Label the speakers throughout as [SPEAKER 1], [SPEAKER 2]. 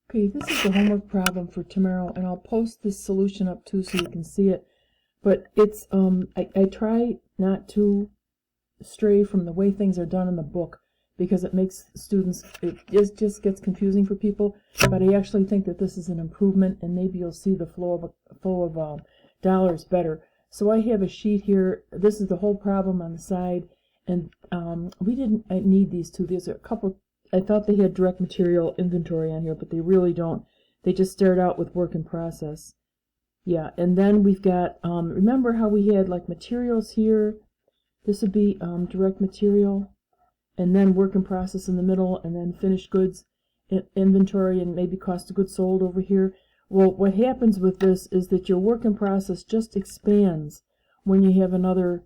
[SPEAKER 1] Okay, this is the homework problem for tomorrow, and I'll post this solution up too so you can see it. But it's, I try not to stray from the way things are done in the book because it makes students, it just gets confusing for people. But I actually think that this is an improvement, and maybe you'll see the flow of dollars better. So I have a sheet here. This is the whole problem on the side, and we didn't need these two. There's a couple. I thought they had direct material inventory on here, but they really don't. They just start out with work in process. Yeah, and then we've got, remember how we had like materials here? This would be direct material, and then work in process in the middle, and then finished goods inventory, and maybe cost of goods sold over here. Well, what happens with this is that your work in process just expands when you have another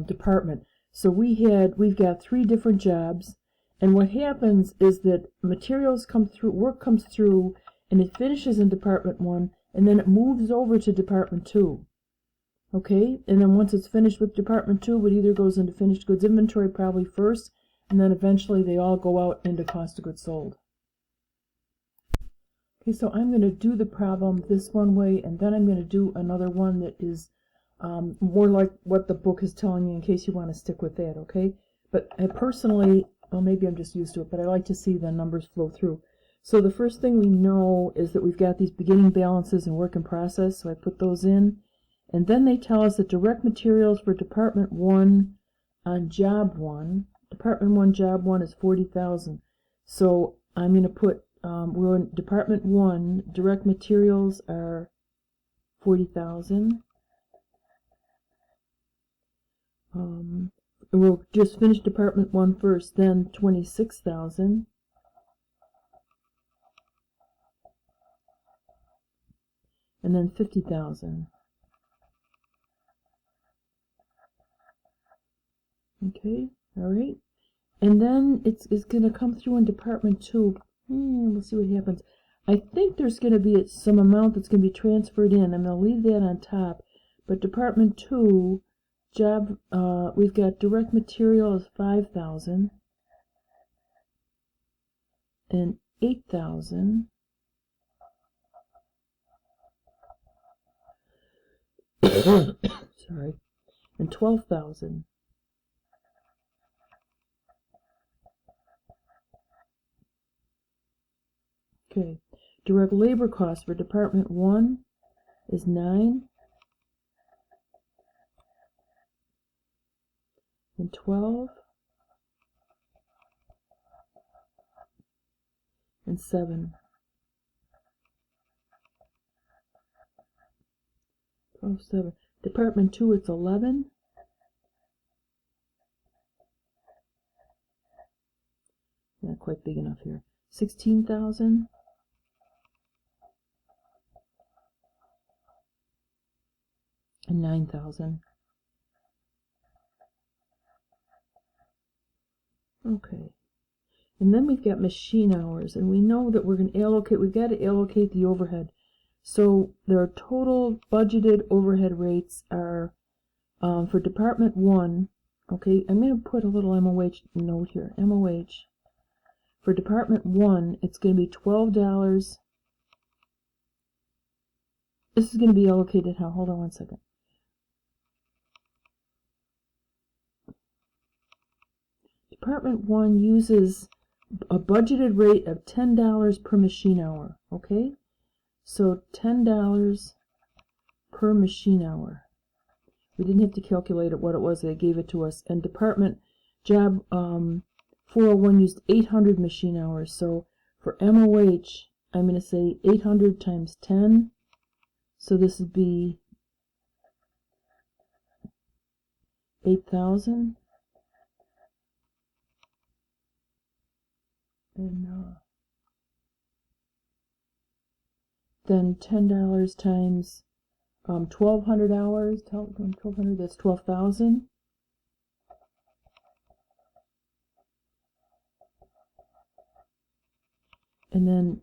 [SPEAKER 1] department. So we've got 3 different jobs. And what happens is that materials come through, work comes through, and it finishes in Department 1, and then it moves over to Department 2. Okay? And then once it's finished with Department 2, it either goes into finished goods inventory probably first, and then eventually they all go out into cost of goods sold. Okay, so I'm going to do the problem this one way, and then I'm going to do another one that is more like what the book is telling you in case you want to stick with that, okay? But I personally, well, maybe I'm just used to it, but I like to see the numbers flow through. So the first thing we know is that we've got these beginning balances and work in process, so I put those in. And then they tell us that direct materials for Department 1 on Job 1, Department 1, Job 1 is 40,000. So I'm going to put, we're in Department 1, direct materials are 40,000. We'll just finish Department 1 first, then 26,000. And then 50,000. Okay, all right. And then it's going to come through in Department 2. We'll see what happens. I think there's going to be some amount that's going to be transferred in. I'm going to leave that on top. But Department 2, job, we've got direct material is 5,000 and 8,000. Sorry, and 12,000. Okay, direct labor cost for Department 1 is 9 and 12 and 7. 12, 7. Department 2, it's 11. Not quite big enough here. 16,000. And 9,000. Okay. And then we've got machine hours, and we know that we're going to allocate, we've got to allocate the overhead. So their total budgeted overhead rates are for Department 1, okay, I'm going to put a little MOH note here, MOH. For Department 1, it's going to be $12. This is going to be allocated how? Hold on one second. Department 1 uses a budgeted rate of $10 per machine hour, okay? So $10 per machine hour. We didn't have to calculate it what it was, they gave it to us. And Department Job 401 used 800 machine hours. So for MOH, I'm going to say 800 times 10. So this would be 8,000. And then $10 times 1,200 hours, 1,200, that's 12,000. And then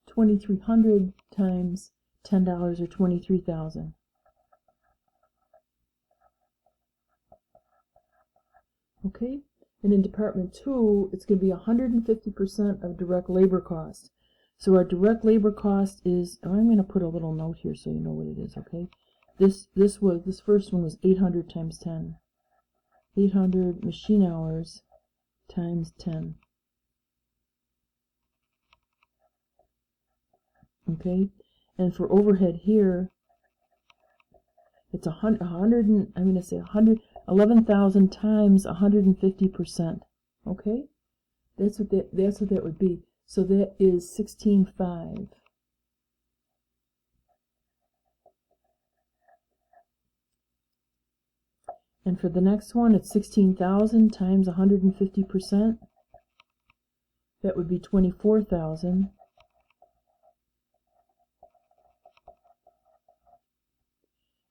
[SPEAKER 1] 2,300 times $10 or 23,000. Okay, and in Department 2, it's going to be 150% of direct labor cost. So our direct labor cost is, I'm going to put a little note here so you know what it is, okay? This first one was 800 times 10. 800 machine hours times 10. Okay? And for overhead here, it's 11,000 times 150%. Okay? That's what that would be. So that is 16,500. And for the next one, it's 16,000 times 150%. That would be 24,000.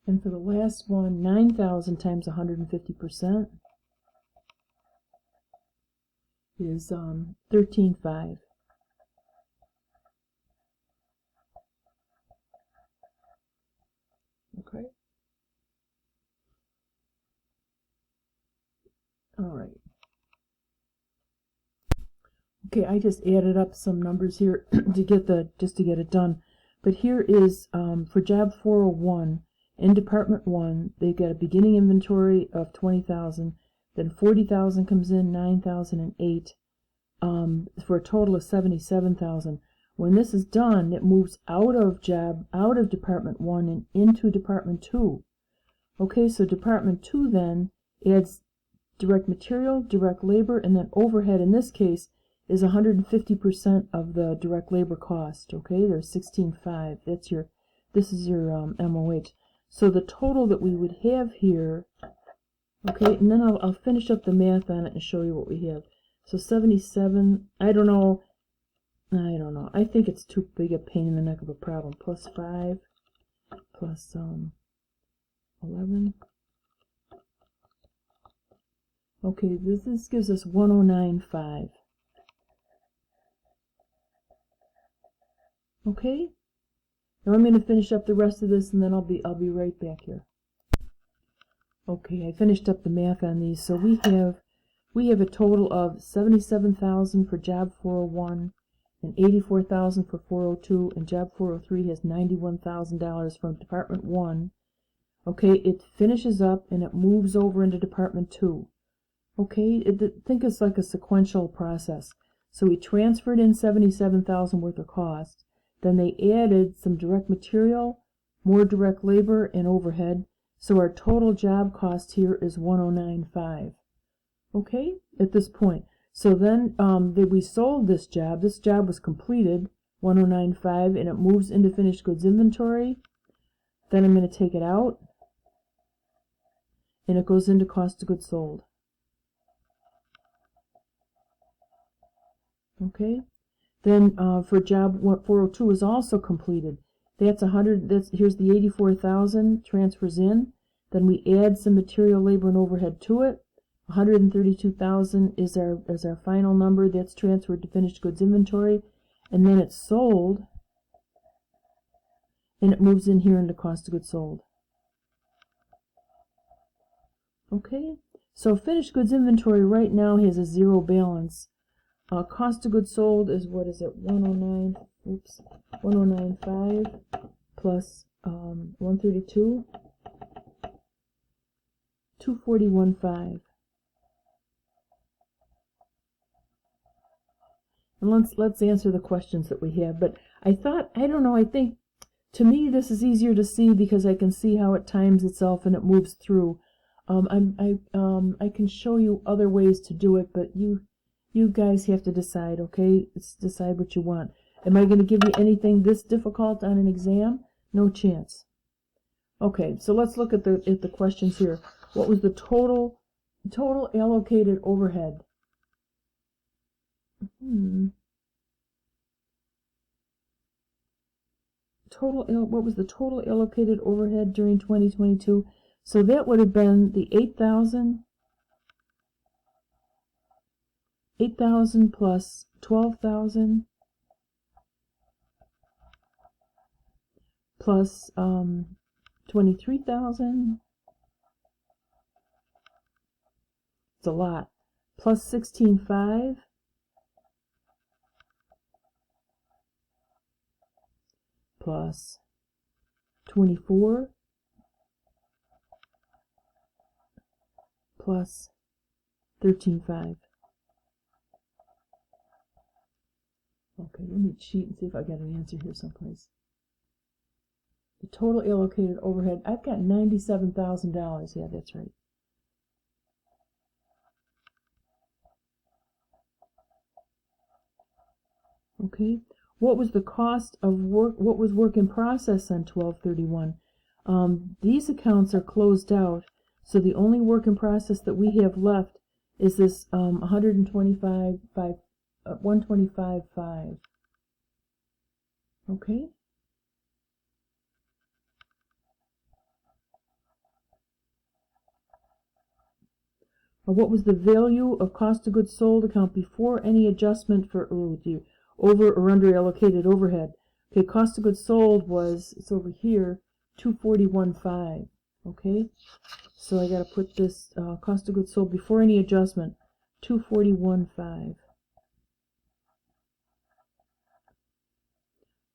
[SPEAKER 1] And for the last one, 9,000 times 150% is 13,500. Okay. All right. Okay, I just added up some numbers here to get it done. But here is for job 401 in Department 1, they get a beginning inventory of 20,000, then 40,000 comes in, 9,000 and 8, for a total of 77,000. When this is done, it moves out of Department 1 and into Department 2. Okay, so Department 2 then adds direct material, direct labor, and then overhead in this case is 150% of the direct labor cost. Okay, there's 16,500. This is your MOH. So the total that we would have here, okay, and then I'll finish up the math on it and show you what we have. So 77, I don't know. I think it's too big a pain in the neck of a problem. Plus 5, plus 11. Okay, this gives us 109.5. Okay? Now I'm going to finish up the rest of this and then I'll be right back here. Okay, I finished up the math on these. So we have a total of 77,000 for job 401 and 84,000 for 402, and job 403 has $91,000 from Department 1. Okay, it finishes up and it moves over into Department 2. Okay, think it's like a sequential process. So we transferred in 77,000 worth of cost. Then they added some direct material, more direct labor, and overhead. So our total job cost here is 109.5. Okay, at this point. So then we sold this job. This job was completed, 109.5, and it moves into finished goods inventory. Then I'm going to take it out, and it goes into cost of goods sold. Okay. Then for job 402 is also completed. That's 100. Here's the 84,000 transfers in. Then we add some material, labor, and overhead to it. 132,000 is our final number. That's transferred to finished goods inventory, and then it's sold, and it moves in here into cost of goods sold. Okay. So finished goods inventory right now has a zero balance. Cost of goods sold is, what is it, 109.5 plus 132, 241.5. And let's answer the questions that we have. But I think to me this is easier to see because I can see how it times itself and it moves through. I can show you other ways to do it, but you guys have to decide, okay? Decide what you want. Am I going to give you anything this difficult on an exam? No chance. Okay, so let's look at the questions here. What was the total allocated overhead? What was the total allocated overhead during 2022? So that would have been the 8,000 plus 12,000 plus 23,000. It's a lot. Plus 16,500 plus 24 plus 13.5. Okay, let me cheat and see if I got an answer here someplace. The total allocated overhead, I've got $97,000. Yeah, that's right. Okay, what was the cost of work, what was work in process on 12/31? These accounts are closed out, so the only work in process that we have left is this 125.5. Okay. What was the value of cost of goods sold account before any adjustment for over or under allocated overhead? Okay, cost of goods sold was, it's over here, 241.5. Okay, so I got to put this cost of goods sold before any adjustment, 241.5.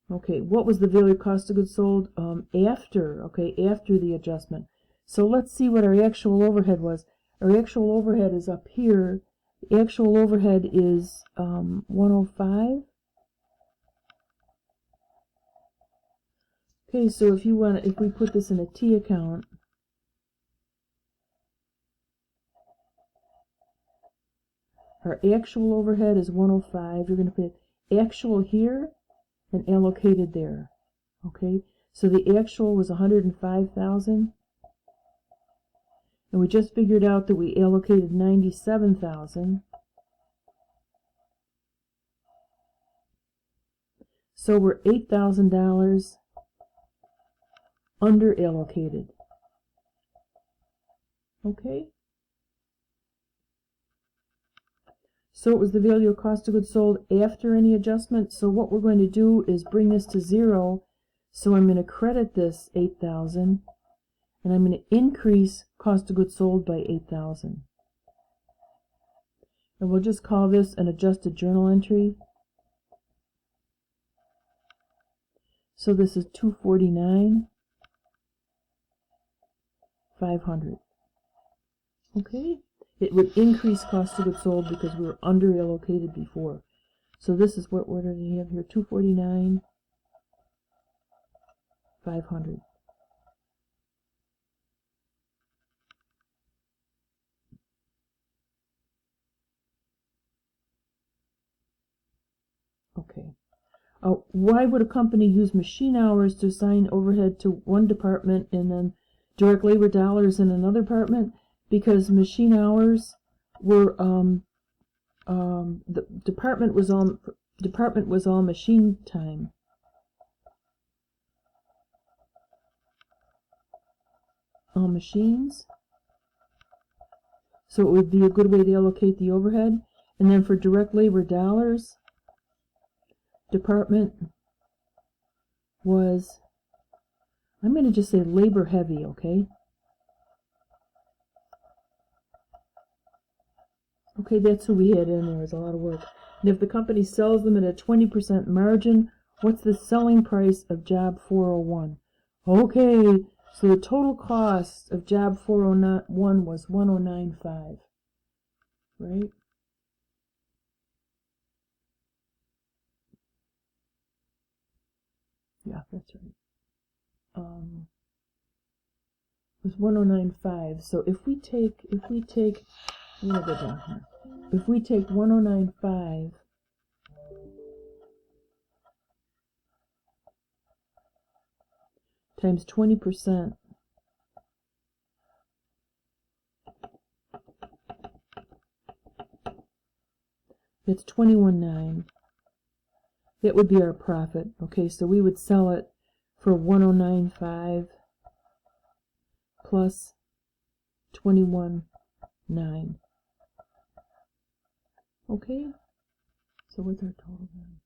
[SPEAKER 1] Okay, what was the value of cost of goods sold after the adjustment? So let's see what our actual overhead was. Our actual overhead is up here. The actual overhead is 105. Okay, so if we put this in a T account, our actual overhead is 105. You're going to put actual here and allocated there. Okay, so the actual was 105,000. And we just figured out that we allocated 97,000. So we're $8,000 under allocated. Okay? So it was the value of cost of goods sold after any adjustment. So what we're going to do is bring this to 0. So I'm going to credit this 8,000. And I'm going to increase cost of goods sold by 8,000. And we'll just call this an adjusted journal entry. So this is 249,500. Okay? It would increase cost of goods sold because we were under allocated before. So this is what did we have here? 249,500. Okay. Why would a company use machine hours to assign overhead to one department and then direct labor dollars in another department? Because machine hours were the department was all machine time. All machines. So it would be a good way to allocate the overhead. And then for direct labor dollars, department was, I'm going to just say labor heavy, okay? Okay, that's who we had in there. It's a lot of work. And if the company sells them at a 20% margin, what's the selling price of job 401? Okay, so the total cost of job 401 was 109.5, right? Yeah, that's right. It was 109.5. So if we take, I'm gonna go down here. If we take 109.5 times 20%, that's 21.9. That would be our profit. Okay, so we would sell it for 109.5 plus 21.9. Okay, so what's our total then?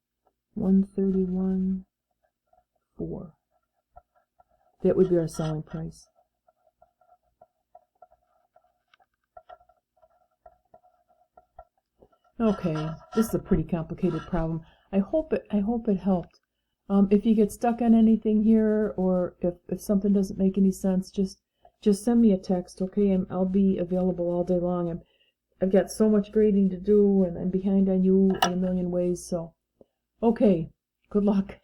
[SPEAKER 1] 131.4. That would be our selling price. Okay, this is a pretty complicated problem. I hope it helped. If you get stuck on anything here, or if something doesn't make any sense, just send me a text, okay? I'll be available all day long. I've got so much grading to do, and I'm behind on you in a million ways, so okay, good luck.